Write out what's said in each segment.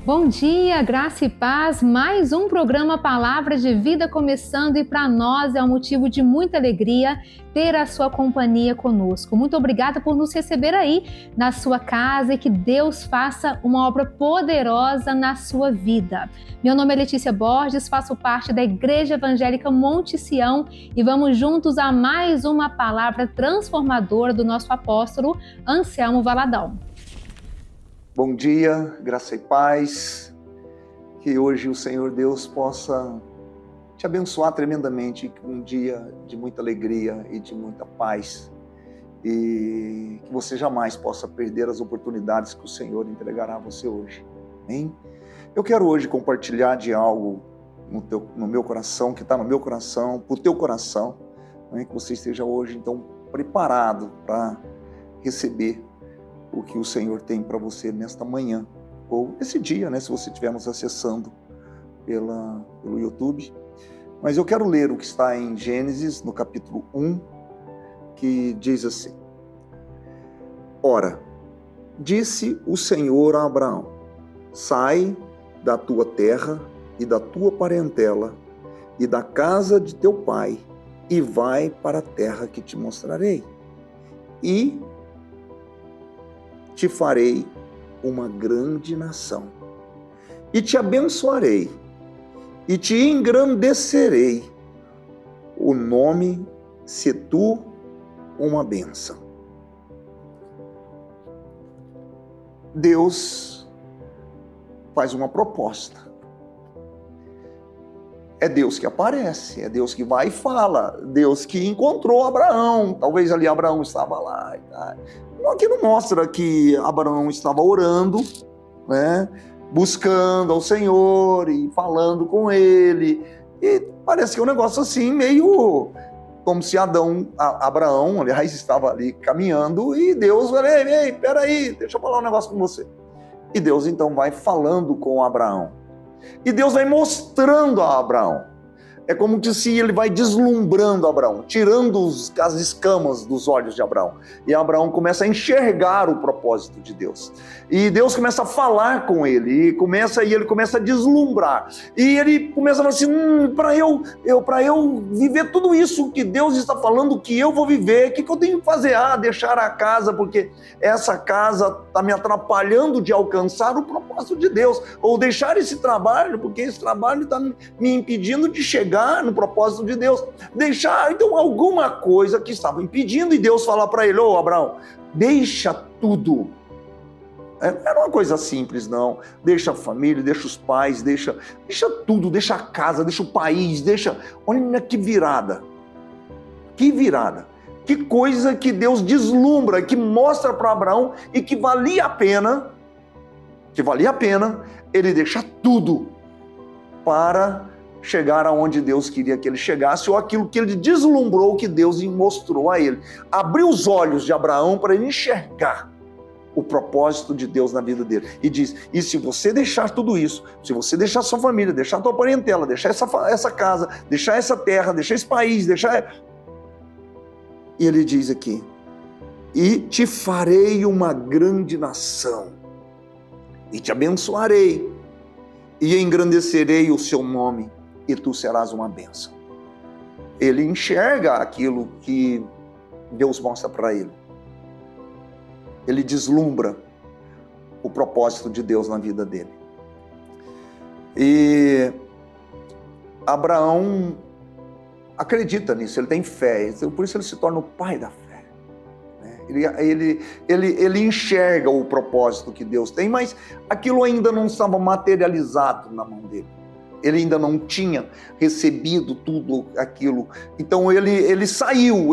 Bom dia, graça e paz, mais um programa Palavra de Vida começando e para nós é um motivo de muita alegria ter a sua companhia conosco. Muito obrigada por nos receber aí na sua casa e que Deus faça uma obra poderosa na sua vida. Meu nome é Letícia Borges, faço parte da Igreja Evangélica Monte Sião e vamos juntos a mais uma palavra transformadora do nosso apóstolo Anselmo Valadão. Bom dia, graça e paz, que hoje o Senhor Deus possa te abençoar tremendamente, um dia de muita alegria e de muita paz, e que você jamais possa perder as oportunidades que o Senhor entregará a você hoje, amém? Eu quero hoje compartilhar de algo no meu coração, que está no meu coração, para o teu coração, né? Que você esteja hoje então preparado para receber o que o Senhor tem para você nesta manhã, ou esse dia, né, se você estiver nos acessando pelo YouTube. Mas eu quero ler o que está em Gênesis, no capítulo 1, que diz assim: Ora, disse o Senhor a Abraão, sai da tua terra e da tua parentela e da casa de teu pai e vai para a terra que te mostrarei. E te farei uma grande nação, e te abençoarei, e te engrandecerei, o nome se tu uma bênção. Deus faz uma proposta. É Deus que aparece, é Deus que vai e fala, Deus que encontrou Abraão, talvez ali Abraão estava lá e tal. Aqui não mostra que Abraão estava orando, né, buscando ao Senhor e falando com ele, e parece que é um negócio assim, meio como se Abraão, aliás, estava ali caminhando, e Deus falou, ei, peraí, deixa eu falar um negócio com você. E Deus então vai falando com Abraão, e Deus vai mostrando a Abraão. É como que se ele vai deslumbrando Abraão, tirando as escamas dos olhos de Abraão. E Abraão começa a enxergar o propósito de Deus. E Deus começa a falar com ele, e ele começa a deslumbrar. E ele começa a falar assim, para eu viver tudo isso que Deus está falando, que eu vou viver, o que eu tenho que fazer? Deixar a casa, porque essa casa está me atrapalhando de alcançar o propósito de Deus. Ou deixar esse trabalho, porque esse trabalho está me impedindo de chegar no propósito de Deus, deixar então alguma coisa que estava impedindo, e Deus fala para ele, Abraão, deixa tudo. Não era uma coisa simples, não. Deixa a família, deixa os pais, deixa tudo, deixa a casa, deixa o país, olha que virada, que coisa que Deus deslumbra, que mostra para Abraão, e que valia a pena ele deixar tudo para chegar aonde Deus queria que ele chegasse, ou aquilo que ele deslumbrou, que Deus mostrou a ele. Abriu os olhos de Abraão para ele enxergar o propósito de Deus na vida dele. E diz, e se você deixar tudo isso, se você deixar sua família, deixar tua parentela, deixar essa casa, deixar essa terra, deixar esse país, E ele diz aqui, e te farei uma grande nação, e te abençoarei, e engrandecerei o seu nome, e tu serás uma bênção. Ele enxerga aquilo que Deus mostra para ele. Ele deslumbra o propósito de Deus na vida dele. E Abraão acredita nisso, ele tem fé, por isso ele se torna o pai da fé. Ele enxerga o propósito que Deus tem, mas aquilo ainda não estava materializado na mão dele. Ele ainda não tinha recebido tudo aquilo. Então ele saiu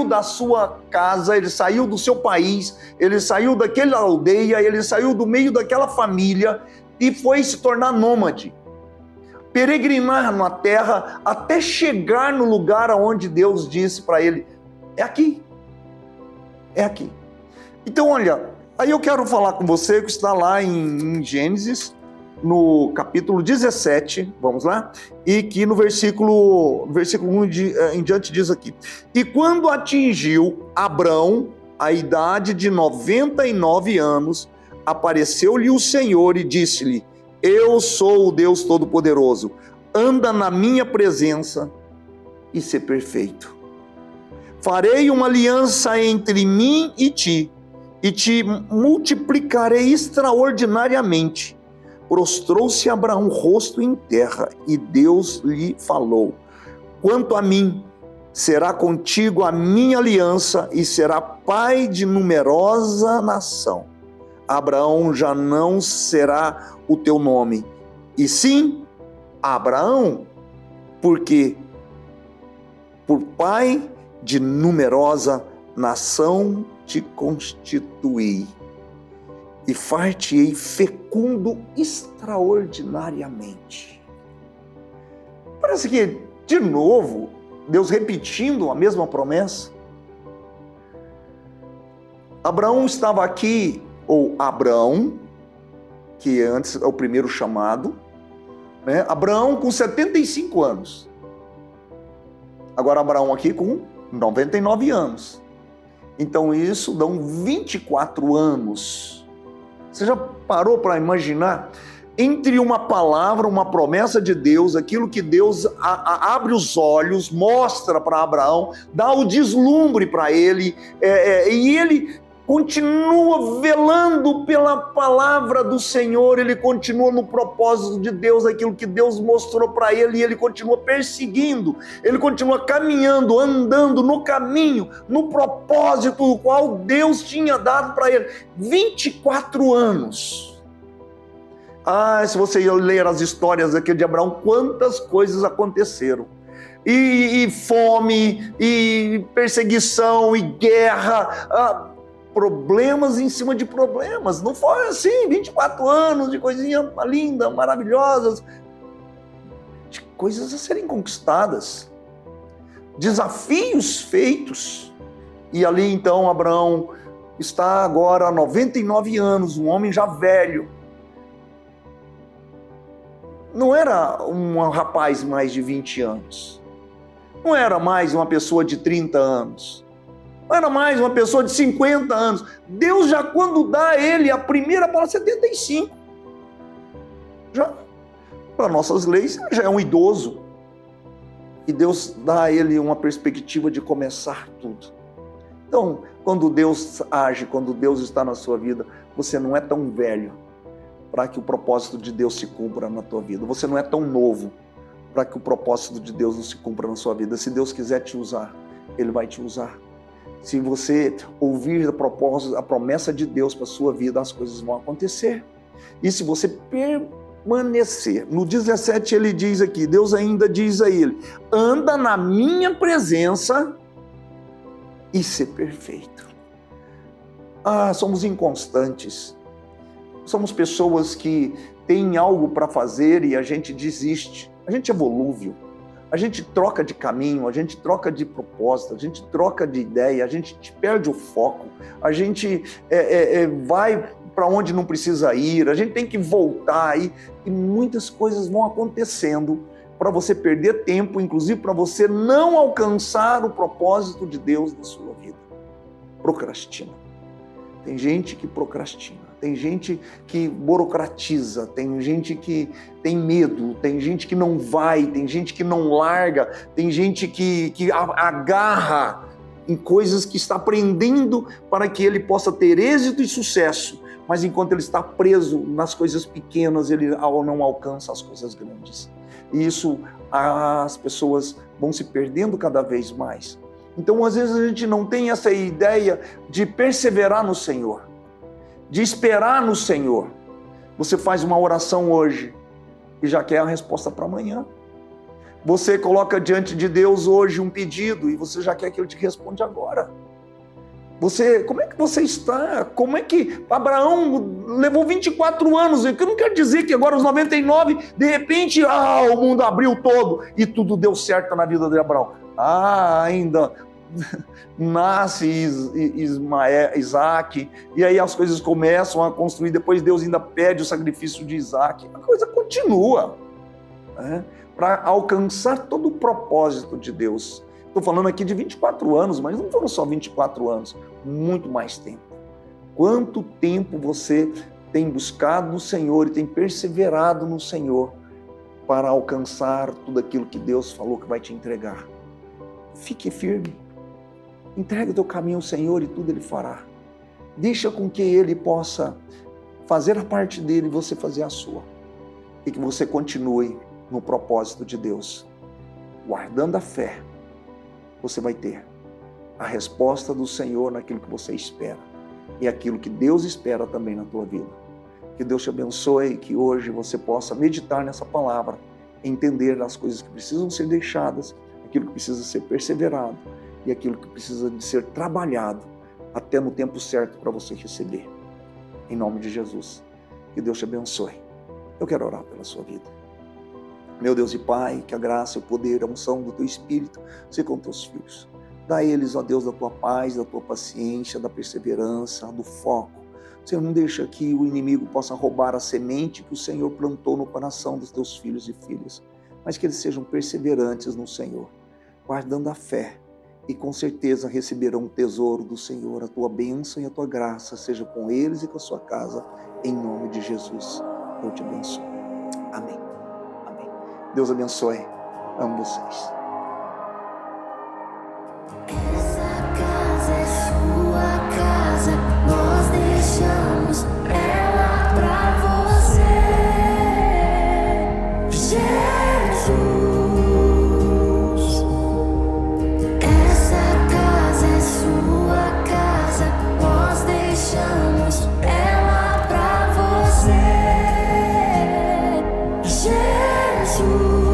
da sua casa, ele saiu do seu país, ele saiu daquela aldeia, ele saiu do meio daquela família e foi se tornar nômade. Peregrinar na terra até chegar no lugar onde Deus disse para ele, é aqui. Então olha, aí eu quero falar com você que está lá em Gênesis, no capítulo 17, vamos lá, e que no versículo 1 em diante diz aqui, e quando atingiu Abrão a idade de 99 anos, apareceu-lhe o Senhor e disse-lhe, Eu sou o Deus Todo-Poderoso. Anda na minha presença e ser perfeito. Farei uma aliança entre mim e te multiplicarei extraordinariamente. Prostrou-se Abraão rosto em terra, e Deus lhe falou: quanto a mim, será contigo a minha aliança, e será pai de numerosa nação. Abraão já não será o teu nome, e sim Abraão, porque por pai de numerosa nação te constituí, e far-te-ei fecundo extraordinariamente. Parece que, de novo, Deus repetindo a mesma promessa. Abraão estava aqui, ou Abrão, que antes é o primeiro chamado, né? Abraão com 75 anos. Agora Abraão aqui com 99 anos. Então isso dão 24 anos. Você já parou para imaginar? Entre uma palavra, uma promessa de Deus, aquilo que Deus abre os olhos, mostra para Abraão, dá o deslumbre para ele, e ele continua velando pela palavra do Senhor, ele continua no propósito de Deus, aquilo que Deus mostrou para ele, e ele continua perseguindo, ele continua caminhando, andando no caminho, no propósito do qual Deus tinha dado para ele. 24 anos. Se você ler as histórias aqui de Abraão, quantas coisas aconteceram. E fome, e perseguição, e guerra, problemas em cima de problemas. Não foi assim, 24 anos de coisinha linda, maravilhosas, de coisas a serem conquistadas, desafios feitos. E ali então Abraão está agora há 99 anos, um homem já velho. Não era um rapaz mais de 20 anos, não era mais uma pessoa de 30 anos, não era mais uma pessoa de 50 anos. Deus já, quando dá a ele a primeira palavra, 75. Já, para nossas leis, já é um idoso. E Deus dá a ele uma perspectiva de começar tudo. Então, quando Deus age, quando Deus está na sua vida, você não é tão velho para que o propósito de Deus se cumpra na tua vida. Você não é tão novo para que o propósito de Deus não se cumpra na sua vida. Se Deus quiser te usar, Ele vai te usar. Se você ouvir a promessa de Deus para a sua vida, as coisas vão acontecer. E se você permanecer, no 17 ele diz aqui, Deus ainda diz a ele: anda na minha presença e ser perfeito. Somos inconstantes. Somos pessoas que têm algo para fazer e a gente desiste. A gente é volúvel. A gente troca de caminho, a gente troca de propósito, a gente troca de ideia, a gente perde o foco, a gente vai para onde não precisa ir, a gente tem que voltar e muitas coisas vão acontecendo para você perder tempo, inclusive para você não alcançar o propósito de Deus na sua vida. Procrastina. Tem gente que procrastina, tem gente que burocratiza, tem gente que tem medo, tem gente que não vai, tem gente que não larga, tem gente que agarra em coisas que está aprendendo para que ele possa ter êxito e sucesso, mas enquanto ele está preso nas coisas pequenas, ele não alcança as coisas grandes. E isso, as pessoas vão se perdendo cada vez mais. Então, às vezes, a gente não tem essa ideia de perseverar no Senhor, de esperar no Senhor. Você faz uma oração hoje e já quer a resposta para amanhã. Você coloca diante de Deus hoje um pedido e você já quer que Ele te responda agora. Como é que você está? Como é que Abraão levou 24 anos? Eu não quero dizer que agora, aos 99, de repente, o mundo abriu todo e tudo deu certo na vida de Abraão. Ainda nasce Isaac, e aí as coisas começam a construir, depois Deus ainda pede o sacrifício de Isaac. A coisa continua, né? Para alcançar todo o propósito de Deus. Estou falando aqui de 24 anos, mas não foram só 24 anos, muito mais tempo. Quanto tempo você tem buscado no Senhor e tem perseverado no Senhor para alcançar tudo aquilo que Deus falou que vai te entregar. Fique firme. Entregue o teu caminho ao Senhor e tudo Ele fará. Deixa com que Ele possa fazer a parte dele e você fazer a sua. E que você continue no propósito de Deus. Guardando a fé, você vai ter a resposta do Senhor naquilo que você espera. E aquilo que Deus espera também na tua vida. Que Deus te abençoe, que hoje você possa meditar nessa palavra, entender as coisas que precisam ser deixadas, aquilo que precisa ser perseverado e aquilo que precisa de ser trabalhado até no tempo certo para você receber. Em nome de Jesus, que Deus te abençoe. Eu quero orar pela sua vida. Meu Deus e Pai, que a graça, o poder, a unção do Teu Espírito seja com Teus filhos. Dá a eles, ó Deus, da Tua paz, da Tua paciência, da perseverança, do foco. Senhor, não deixa que o inimigo possa roubar a semente que o Senhor plantou no coração dos Teus filhos e filhas, mas que eles sejam perseverantes no Senhor, guardando a fé, e com certeza receberão o tesouro do Senhor, a Tua bênção e a Tua graça, seja com eles e com a sua casa, em nome de Jesus. Eu te abençoo. Amém. Amém. Deus abençoe. Amo vocês. Essa casa é sua casa, nós deixamos ela pra você, Jesus. Essa casa é sua casa, nós deixamos ela pra você, Jesus.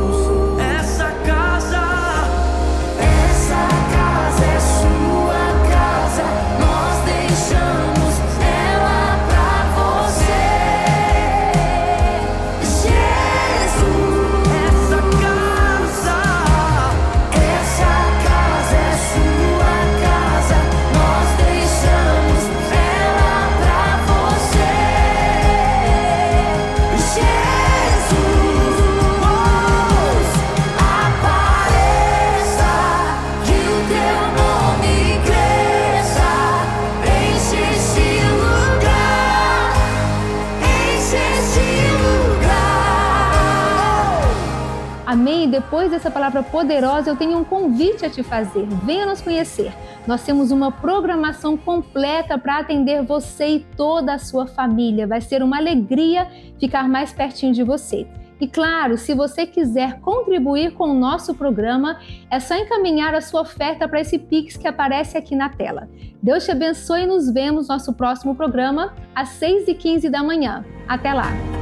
Amém? Depois dessa palavra poderosa, eu tenho um convite a te fazer. Venha nos conhecer. Nós temos uma programação completa para atender você e toda a sua família. Vai ser uma alegria ficar mais pertinho de você. E claro, se você quiser contribuir com o nosso programa, é só encaminhar a sua oferta para esse Pix que aparece aqui na tela. Deus te abençoe e nos vemos no nosso próximo programa às 6h15 da manhã. Até lá!